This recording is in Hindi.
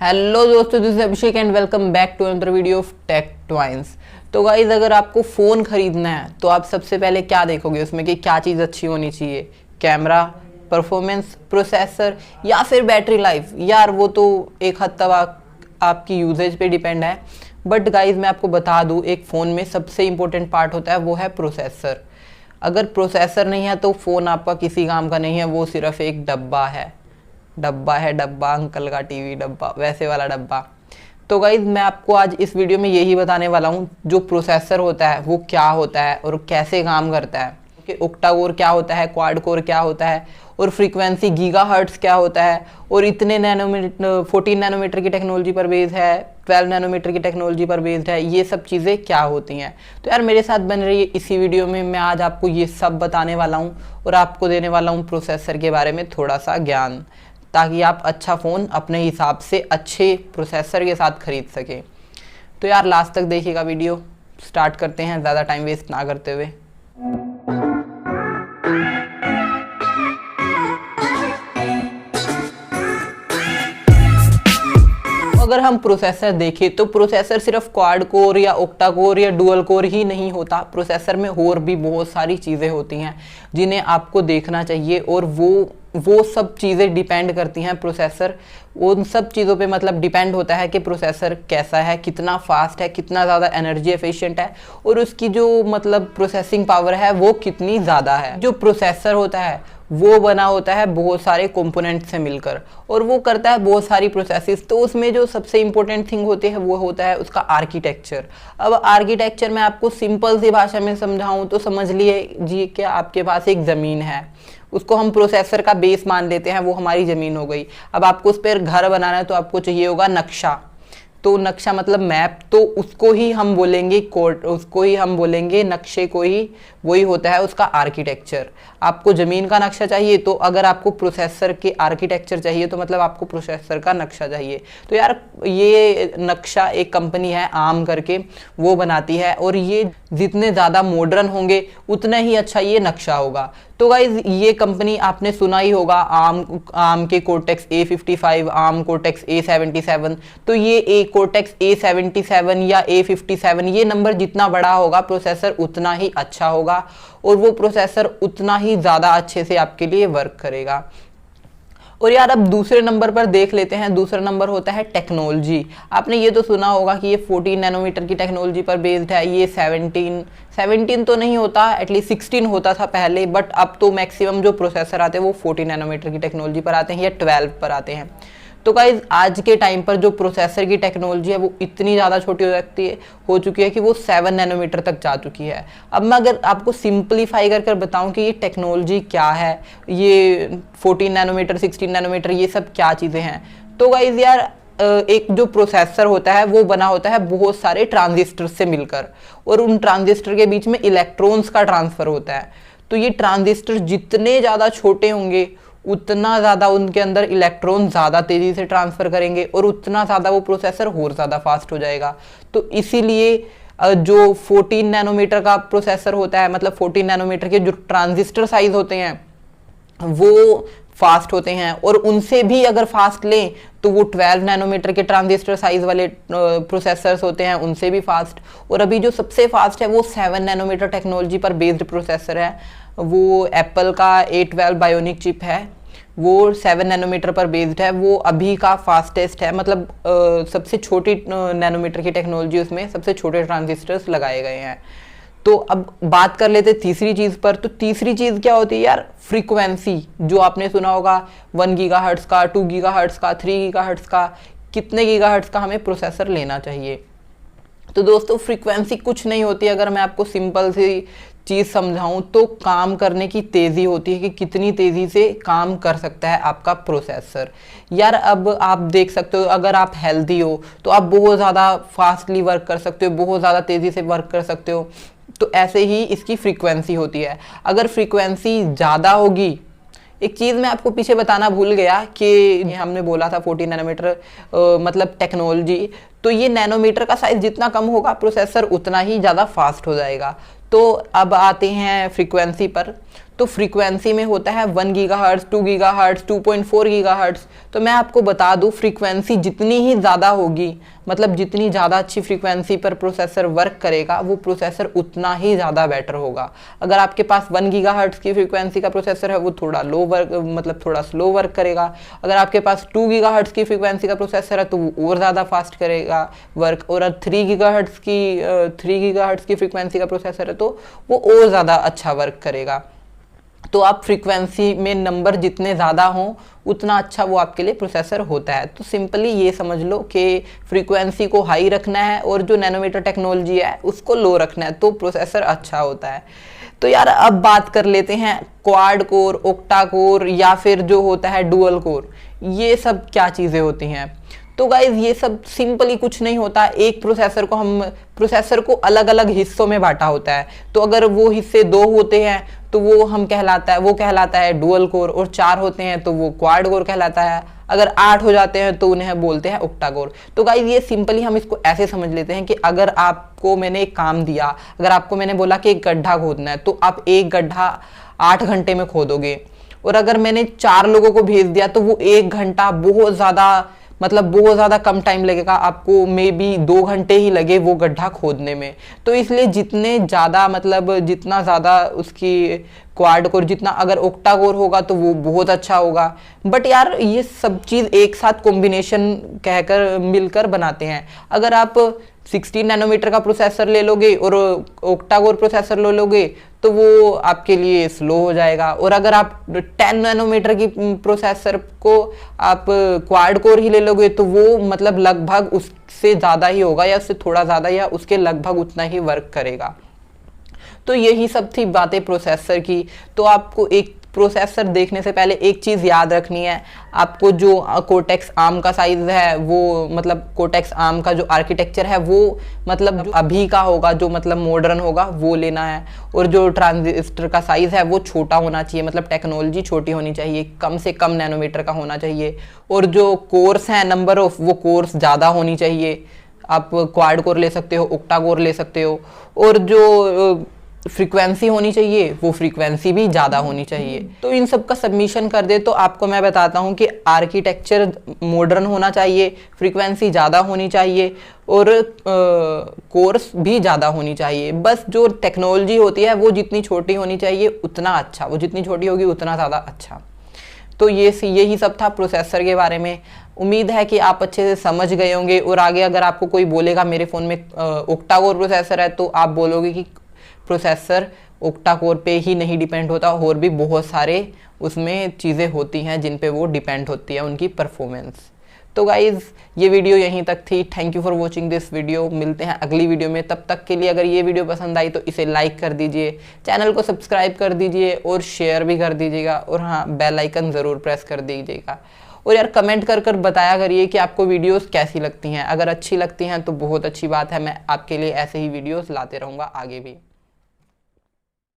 हेलो दोस्तों, this is Abhishek and welcome back to another video of Tech Twins. तो गाइज, अगर आपको फ़ोन खरीदना है तो आप सबसे पहले क्या देखोगे उसमें कि क्या चीज़ अच्छी होनी चाहिए? कैमरा, परफॉर्मेंस, प्रोसेसर या फिर बैटरी लाइफ। यार वो तो एक हद तक आपकी यूजेज पे डिपेंड है। बट गाइज मैं आपको बता दूँ, एक फ़ोन में सबसे इम्पोर्टेंट पार्ट होता है वो है प्रोसेसर। अगर प्रोसेसर नहीं है तो फ़ोन आपका किसी काम का नहीं है, वो सिर्फ एक डब्बा है। डब्बा अंकल का टीवी डब्बा, वैसे वाला डब्बा। तो गाइज मैं आपको आज इस वीडियो में यही बताने वाला हूँ, जो प्रोसेसर होता है वो क्या होता है और कैसे काम करता है, कि ऑक्टा कोर क्या होता है, क्वाड कोर क्या होता है, और फ्रीक्वेंसी गीगाहर्ट्ज़ क्या होता है, और इतने नैनोमीटर 14 नैनोमीटर की टेक्नोलॉजी पर बेस्ड है, 12 नैनोमीटर की टेक्नोलॉजी पर बेस्ड है, ये सब चीज़ें क्या होती हैं। तो यार मेरे साथ बन रही है इसी वीडियो में, मैं आज आपको ये सब बताने वाला हूँ और आपको देने वाला हूँ प्रोसेसर के बारे में थोड़ा सा ज्ञान, ताकि आप अच्छा फ़ोन अपने हिसाब से अच्छे प्रोसेसर के साथ खरीद सकें। तो यार लास्ट तक देखिएगा वीडियो। स्टार्ट करते हैं ज़्यादा टाइम वेस्ट ना करते हुए। अगर हम प्रोसेसर देखें तो प्रोसेसर सिर्फ क्वाड कोर या ऑक्टा कोर या डुअल कोर ही नहीं होता। प्रोसेसर में और भी बहुत सारी चीज़ें होती हैं जिन्हें आपको देखना चाहिए, और वो सब चीज़ें डिपेंड करती हैं प्रोसेसर। उन सब चीज़ों पे मतलब डिपेंड होता है कि प्रोसेसर कैसा है, कितना फास्ट है, कितना ज़्यादा एनर्जी एफिशिएंट है, और उसकी जो मतलब प्रोसेसिंग पावर है वो कितनी ज़्यादा है। जो प्रोसेसर होता है वो बना होता है बहुत सारे कंपोनेंट से मिलकर, और वो करता है बहुत सारी प्रोसेसेस। तो उसमें जो सबसे इंपॉर्टेंट थिंग होती है वो होता है उसका आर्किटेक्चर। अब आर्किटेक्चर में आपको सिंपल सी भाषा में समझाऊं तो समझ लिए जी कि आपके पास एक ज़मीन है, उसको हम प्रोसेसर का बेस मान लेते हैं, वो हमारी ज़मीन हो गई। अब आपको उस पर घर बनाना है तो आपको चाहिए होगा नक्शा। तो नक्शा मतलब मैप, तो उसको ही हम बोलेंगे कोड, उसको ही हम बोलेंगे नक्शे को ही, वही होता है उसका आर्किटेक्चर। आपको ज़मीन का नक्शा चाहिए तो अगर आपको प्रोसेसर के आर्किटेक्चर चाहिए तो मतलब आपको प्रोसेसर का नक्शा चाहिए। तो यार ये नक्शा एक कंपनी है आर्म करके, वो बनाती है, और ये जितने ज़्यादा मॉडर्न होंगे उतना ही अच्छा ये नक्शा होगा। तो गाइज ये कंपनी आपने सुना ही होगा, आर्म के cortex A55, arm cortex A77। तो ये कोर्टेक्स A77 या A57, ये नंबर जितना बड़ा होगा प्रोसेसर उतना ही अच्छा होगा, और वो प्रोसेसर उतना ही ज़्यादा अच्छे से आपके लिए वर्क करेगा। और यार अब दूसरे नंबर पर देख लेते हैं। दूसरा नंबर होता है टेक्नोलॉजी। आपने ये तो सुना होगा कि ये 14 नैनोमीटर की टेक्नोलॉजी पर बेस्ड है। ये 17 तो नहीं होता, एटलीस्ट 16 होता था पहले, बट अब तो मैक्सिमम जो प्रोसेसर आते हैं वो 14 नैनोमीटर की टेक्नोलॉजी पर आते हैं या 12 पर आते हैं। तो गाइज आज के टाइम पर जो प्रोसेसर की टेक्नोलॉजी है वो इतनी ज़्यादा छोटी हो चुकी है कि वो 7 नैनोमीटर तक जा चुकी है। अब मैं अगर आपको सिंपलीफाई कर बताऊं कि ये टेक्नोलॉजी क्या है, ये 14 नैनोमीटर, 16 नैनोमीटर, ये सब क्या चीज़ें हैं। तो गाइज यार एक जो प्रोसेसर होता है वो बना होता है बहुत सारे ट्रांजिस्टर से मिलकर, और उन ट्रांजिस्टर के बीच में इलेक्ट्रॉन्स का ट्रांसफ़र होता है। तो ये ट्रांजिस्टर जितने ज़्यादा छोटे होंगे उतना ज़्यादा उनके अंदर इलेक्ट्रॉन ज़्यादा तेज़ी से ट्रांसफ़र करेंगे, और उतना ज़्यादा वो प्रोसेसर और ज़्यादा फास्ट हो जाएगा। तो इसीलिए जो 14 नैनोमीटर का प्रोसेसर होता है, मतलब 14 नैनोमीटर के जो ट्रांजिस्टर साइज होते हैं वो फास्ट होते हैं, और उनसे भी अगर फास्ट लें तो वो 12 नैनोमीटर के ट्रांजिस्टर साइज वाले प्रोसेसर्स होते हैं, उनसे भी फास्ट। और अभी जो सबसे फास्ट है वो 7 नैनोमीटर टेक्नोलॉजी पर बेस्ड प्रोसेसर है। वो एप्पल का A12 बायोनिक चिप है, वो 7 नैनोमीटर पर बेस्ड है। वो अभी का फास्टेस्ट है, मतलब सबसे छोटी नैनोमीटर की टेक्नोलॉजी, उसमें सबसे छोटे ट्रांजिस्टर्स लगाए गए हैं। तो अब बात कर लेते तीसरी चीज़ पर। तो तीसरी चीज़ क्या होती है यार? फ्रीक्वेंसी। जो आपने सुना होगा 1 गीगाहर्ट्ज़ का, 2 गीगाहर्ट्ज़ का, 3 गीगाहर्ट्ज़ का, कितने गीगाहर्ट्ज़ का हमें प्रोसेसर लेना चाहिए। तो दोस्तों फ्रीक्वेंसी कुछ नहीं होती, अगर मैं आपको सिंपल सी चीज़ समझाऊं तो काम करने की तेज़ी होती है कि कितनी तेज़ी से काम कर सकता है आपका प्रोसेसर। यार अब आप देख सकते हो, अगर आप हेल्दी हो तो आप बहुत ज़्यादा फास्टली वर्क कर सकते हो, बहुत ज़्यादा तेज़ी से वर्क कर सकते हो। तो ऐसे ही इसकी फ्रीक्वेंसी होती है। अगर फ्रीक्वेंसी ज़्यादा होगी, एक चीज़ मैं आपको पीछे बताना भूल गया कि हमने बोला था 14 नैनोमीटर मतलब टेक्नोलॉजी, तो ये नैनोमीटर का साइज जितना कम होगा प्रोसेसर उतना ही ज़्यादा फास्ट हो जाएगा। तो अब आते हैं फ्रीक्वेंसी पर। तो फ्रीक्वेंसी में होता है 1 गीगाहर्ट्ज, 2 गीगाहर्ट्ज, 2.4 गीगाहर्ट्ज। तो मैं आपको बता दूं, फ्रीक्वेंसी जितनी ही ज़्यादा होगी, मतलब जितनी ज़्यादा अच्छी फ्रीक्वेंसी पर प्रोसेसर वर्क करेगा, वो प्रोसेसर उतना ही ज़्यादा बेटर होगा। अगर आपके पास 1 गीगाहर्ट्ज की फ्रीक्वेंसी का प्रोसेसर है, वो थोड़ा लो वर्क, मतलब थोड़ा स्लो वर्क करेगा। अगर आपके पास 2 गीगाहर्ट्ज की फ्रीक्वेंसी का प्रोसेसर है तो वो और ज़्यादा फास्ट करेगा वर्क। और 3 गीगाहर्ट्ज की फ्रीक्वेंसी का प्रोसेसर है तो वो और ज़्यादा अच्छा वर्क करेगा। तो आप फ्रीक्वेंसी में नंबर जितने ज़्यादा हों उतना अच्छा वो आपके लिए प्रोसेसर होता है। तो सिंपली ये समझ लो कि फ्रीक्वेंसी को हाई रखना है और जो नैनोमीटर टेक्नोलॉजी है उसको लो रखना है, तो प्रोसेसर अच्छा होता है। तो यार अब बात कर लेते हैं क्वाड कोर, ऑक्टा कोर या फिर जो होता है डुअल कोर, ये सब क्या चीज़ें होती हैं। तो गाइज ये सब सिंपली कुछ नहीं होता। एक प्रोसेसर को अलग अलग हिस्सों में बांटा होता है। तो अगर वो हिस्से 2 होते हैं तो वो कहलाता है डुअल कोर, और 4 होते हैं तो वो क्वाड कोर कहलाता है। अगर 8 हो जाते हैं तो उन्हें बोलते हैं ऑक्टा कोर। तो गाइज ये सिंपली हम इसको ऐसे समझ लेते हैं कि अगर आपको मैंने एक काम दिया, अगर आपको मैंने बोला कि एक गड्ढा खोदना है, तो आप एक गड्ढा 8 घंटे में खोदोगे। और अगर मैंने 4 लोगों को भेज दिया तो वो 1 घंटा बहुत ज़्यादा कम टाइम लगेगा, आपको मे बी 2 घंटे ही लगे वो गड्ढा खोदने में। तो इसलिए जितना ज़्यादा उसकी क्वाड कोर, जितना अगर ऑक्टा कोर होगा तो वो बहुत अच्छा होगा। बट यार ये सब चीज़ एक साथ कॉम्बिनेशन कहकर मिलकर बनाते हैं। अगर आप 16 नैनोमीटर का प्रोसेसर ले लोगे और ऑक्टा कोर प्रोसेसर ले लोगे तो वो आपके लिए स्लो हो जाएगा। और अगर आप 10 नैनोमीटर की प्रोसेसर को आप क्वाड कोर ही ले लोगे तो वो मतलब लगभग उससे ज़्यादा ही होगा, या उससे थोड़ा ज़्यादा, या उसके लगभग उतना ही वर्क करेगा। तो यही सब थी बातें प्रोसेसर की। तो आपको एक प्रोसेसर देखने से पहले एक चीज़ याद रखनी है, आपको जो कोर्टेक्स आर्म का साइज है वो, मतलब कोर्टेक्स आर्म का जो आर्किटेक्चर है वो मतलब जो अभी का होगा, जो मतलब मॉडर्न होगा वो लेना है। और जो ट्रांजिस्टर का साइज है वो छोटा होना चाहिए, मतलब टेक्नोलॉजी छोटी होनी चाहिए, कम से कम नैनोमीटर का होना चाहिए। और जो कोर्स हैं नंबर ऑफ, वो कोर्स ज़्यादा होनी चाहिए। आप क्वाड कोर ले सकते हो, ऑक्टा कोर ले सकते हो। और जो फ्रीक्वेंसी होनी चाहिए वो फ्रीक्वेंसी भी ज़्यादा होनी चाहिए। तो इन सब का सबमिशन कर दे तो आपको मैं बताता हूँ कि आर्किटेक्चर मॉडर्न होना चाहिए, फ्रीक्वेंसी ज़्यादा होनी चाहिए, और कोर्स भी ज़्यादा होनी चाहिए। बस जो टेक्नोलॉजी होती है वो जितनी छोटी होनी चाहिए उतना अच्छा, वो जितनी छोटी होगी उतना ज़्यादा अच्छा। तो यही सब था प्रोसेसर के बारे में। उम्मीद है कि आप अच्छे से समझ गए होंगे। और आगे अगर आपको कोई बोलेगा मेरे फ़ोन में ऑक्टा कोर प्रोसेसर है, तो आप बोलोगे कि प्रोसेसर ऑक्टा कोर पे ही नहीं डिपेंड होता, और भी बहुत सारे उसमें चीज़ें होती हैं जिन पे वो डिपेंड होती है, उनकी परफॉर्मेंस। तो गाइज़ ये वीडियो यहीं तक थी। Thank you for watching this video. मिलते हैं अगली वीडियो में। तब तक के लिए अगर ये वीडियो पसंद आई तो इसे लाइक कर दीजिए, चैनल को सब्सक्राइब कर दीजिए और शेयर भी कर दीजिएगा। और हाँ, बेल आइकन ज़रूर प्रेस कर दीजिएगा। और यार कमेंट कर बताया करिए कि आपको वीडियोस कैसी लगती हैं। अगर अच्छी लगती हैं तो बहुत अच्छी बात है, मैं आपके लिए ऐसे ही वीडियोस लाते रहूँगा आगे भी।